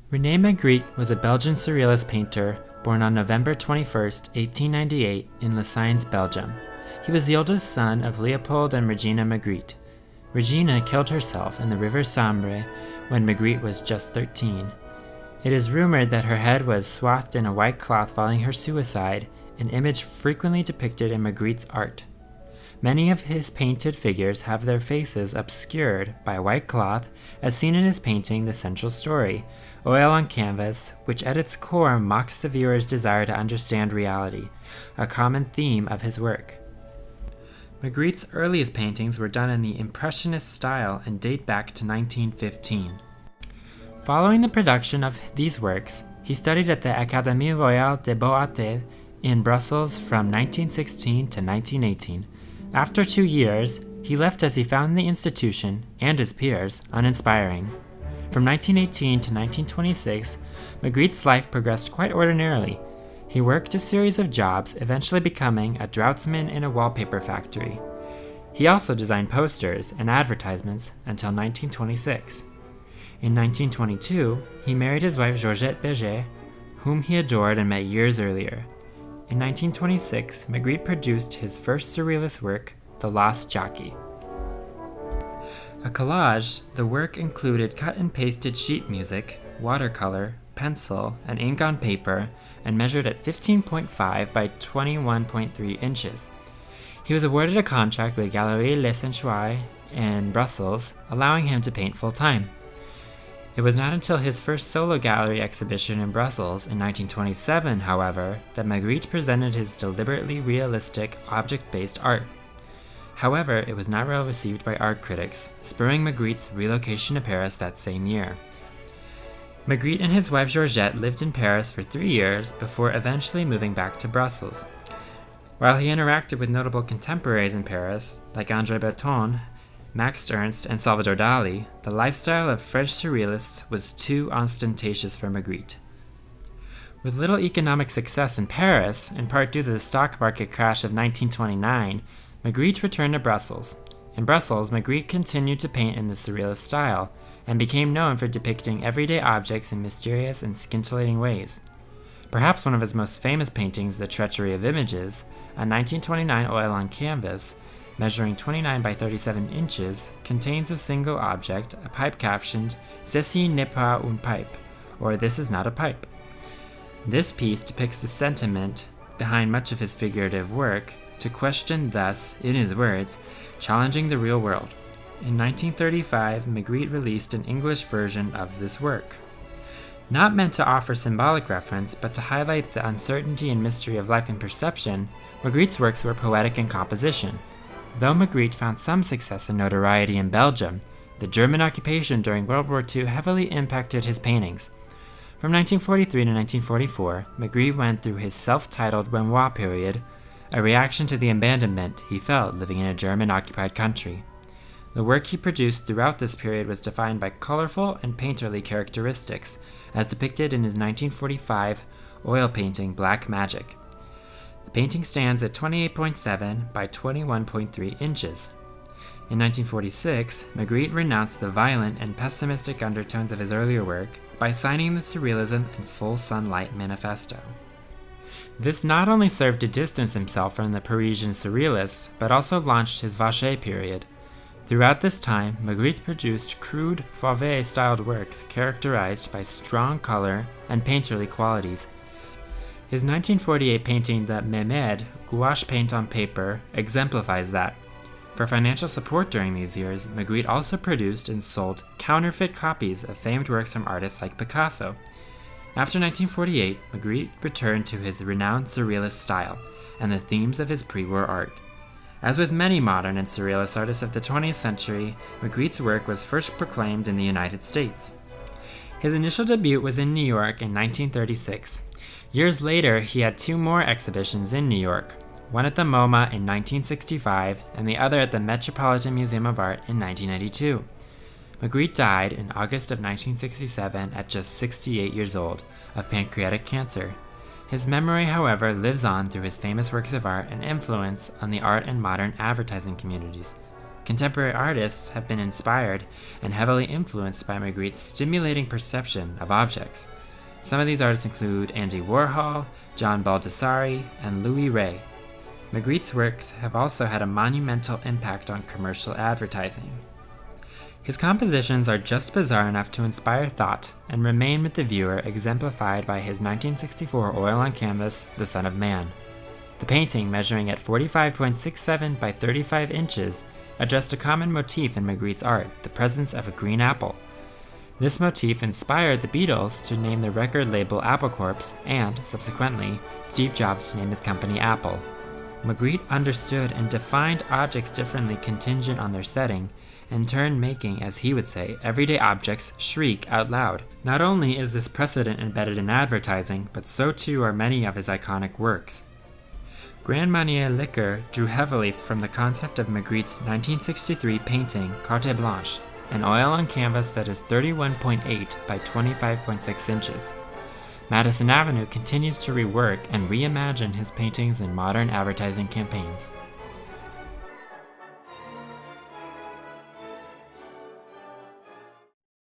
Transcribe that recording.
Rene Magritte was a Belgian surrealist painter born on November 21, 1898 in Les Sines, Belgium. He was the oldest son of Leopold and Regina Magritte. Regina killed herself in the River Sambre when Magritte was just 13. It is rumored that her head was swathed in a white cloth following her suicide, an image frequently depicted in Magritte's art. Many of his painted figures have their faces obscured by white cloth, as seen in his painting The Central Story, oil on canvas, which at its core mocks the viewer's desire to understand reality, a common theme of his work. Magritte's earliest paintings were done in the Impressionist style and date back to 1915. Following the production of these works, he studied at the Académie Royale des Beaux-Arts in Brussels from 1916 to 1918. After 2 years, he left as he found the institution, and his peers, uninspiring. From 1918 to 1926, Magritte's life progressed quite ordinarily. He worked a series of jobs, eventually becoming a draughtsman in a wallpaper factory. He also designed posters and advertisements until 1926. In 1922, he married his wife Georgette Béger, whom he adored and met years earlier. In 1926, Magritte produced his first surrealist work, The Lost Jockey. A collage, the work included cut and pasted sheet music, watercolor, pencil, and ink on paper, and measured at 15.5 by 21.3 inches. He was awarded a contract with Galerie Les Senchoirs in Brussels, allowing him to paint full-time. It was not until his first solo gallery exhibition in Brussels in 1927, however, that Magritte presented his deliberately realistic, object-based art. However, it was not well received by art critics, spurring Magritte's relocation to Paris that same year. Magritte and his wife Georgette lived in Paris for 3 years before eventually moving back to Brussels. While he interacted with notable contemporaries in Paris, like André Breton, Max Ernst, and Salvador Dali, the lifestyle of French surrealists was too ostentatious for Magritte. With little economic success in Paris, in part due to the stock market crash of 1929, Magritte returned to Brussels. In Brussels, Magritte continued to paint in the surrealist style, and became known for depicting everyday objects in mysterious and scintillating ways. Perhaps one of his most famous paintings, The Treachery of Images, a 1929 oil on canvas, measuring 29 by 37 inches, contains a single object, a pipe captioned "Ceci n'est pas une pipe," or "This is not a pipe." This piece depicts the sentiment behind much of his figurative work, to question thus, in his words, challenging the real world. In 1935, Magritte released an English version of this work. Not meant to offer symbolic reference, but to highlight the uncertainty and mystery of life and perception, Magritte's works were poetic in composition. Though Magritte found some success and notoriety in Belgium, the German occupation during World War II heavily impacted his paintings. From 1943 to 1944, Magritte went through his self-titled Renoir period, a reaction to the abandonment he felt living in a German-occupied country. The work he produced throughout this period was defined by colorful and painterly characteristics, as depicted in his 1945 oil painting Black Magic. The painting stands at 28.7 by 21.3 inches. In 1946, Magritte renounced the violent and pessimistic undertones of his earlier work by signing the Surrealism and Full Sunlight Manifesto. This not only served to distance himself from the Parisian Surrealists, but also launched his Vacher period. Throughout this time, Magritte produced crude, Fauvet-styled works characterized by strong color and painterly qualities. His 1948 painting The Mémède, gouache paint on paper, exemplifies that. For financial support during these years, Magritte also produced and sold counterfeit copies of famed works from artists like Picasso. After 1948, Magritte returned to his renowned surrealist style and the themes of his pre-war art. As with many modern and surrealist artists of the 20th century, Magritte's work was first proclaimed in the United States. His initial debut was in New York in 1936. Years later, he had 2 more exhibitions in New York, one at the MoMA in 1965 and the other at the Metropolitan Museum of Art in 1992. Magritte died in August of 1967 at just 68 years old of pancreatic cancer. His memory, however, lives on through his famous works of art and influence on the art and modern advertising communities. Contemporary artists have been inspired and heavily influenced by Magritte's stimulating perception of objects. Some of these artists include Andy Warhol, John Baldessari, and Louis Rey. Magritte's works have also had a monumental impact on commercial advertising. His compositions are just bizarre enough to inspire thought and remain with the viewer, exemplified by his 1964 oil on canvas, The Son of Man. The painting, measuring at 45.67 by 35 inches, addressed a common motif in Magritte's art, the presence of a green apple. This motif inspired the Beatles to name their record label Apple Corps and, subsequently, Steve Jobs to name his company Apple. Magritte understood and defined objects differently contingent on their setting, in turn making, as he would say, everyday objects shriek out loud. Not only is this precedent embedded in advertising, but so too are many of his iconic works. Grand Marnier Liquor drew heavily from the concept of Magritte's 1963 painting Carte Blanche, an oil on canvas that is 31.8 by 25.6 inches. Madison Avenue continues to rework and reimagine his paintings in modern advertising campaigns.